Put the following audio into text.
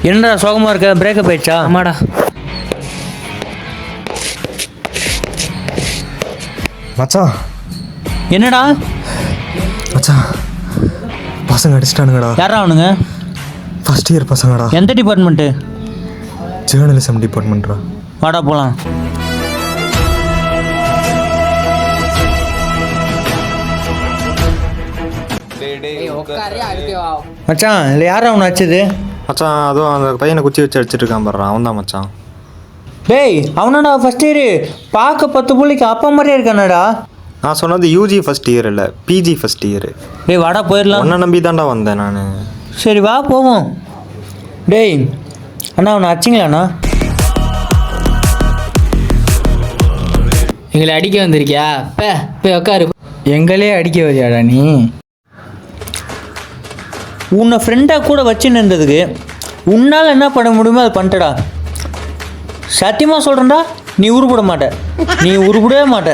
என்னடா சோகமாக இருக்க? பிரேக்கப் ஆயிடுச்சா? ஆமாடா. மச்சான் என்னடா? மச்சான் பசங்க அடிச்சிட்டானுங்கடா. யாரா அவனுங்க? ஃபர்ஸ்ட் இயர் பசங்கடா. எந்த டிபார்ட்மெண்ட்டு? ஜேர்னலிசம் டிபார்ட்மெண்ட்ரா. வாடா போகலாம். மச்சான் இல்லை யாரா அவனை வச்சது? மச்சான் அதுவும் அந்த பையனை குச்சி வச்சு அடிச்சிட்டு இருக்கான் பாரு, அவன் தான் மச்சான். டேய் அவனடா ஃபர்ஸ்ட் இயரு, பார்க்க 10 புள்ளிக்கு அப்பா மாதிரியே இருக்கானடா. நான் சொன்னது யூஜி ஃபர்ஸ்ட் இயர் இல்லை, பிஜி ஃபர்ஸ்ட் இயர். டேய் வாடா போயிடலாம். உன்னை நம்பி தான்டா வந்தேன் நான். சரி வா போவோம். டேய் அண்ணா அவனை அடிச்சிங்களாண்ணா? எங்களை அடிக்க வந்திருக்கியா? போய் உட்காரு. எங்களே அடிக்க வரியாடா நீ? உன்னை ஃப்ரெண்டாக கூட வச்சுன்னு இருந்ததுக்கு உன்னால் என்ன பண்ண முடியுமோ அதை பண்ணிட்டடா. சத்தியமாக சொல்கிறேன்டா, நீ உருப்பட மாட்ட, நீ உருப்படவே மாட்ட.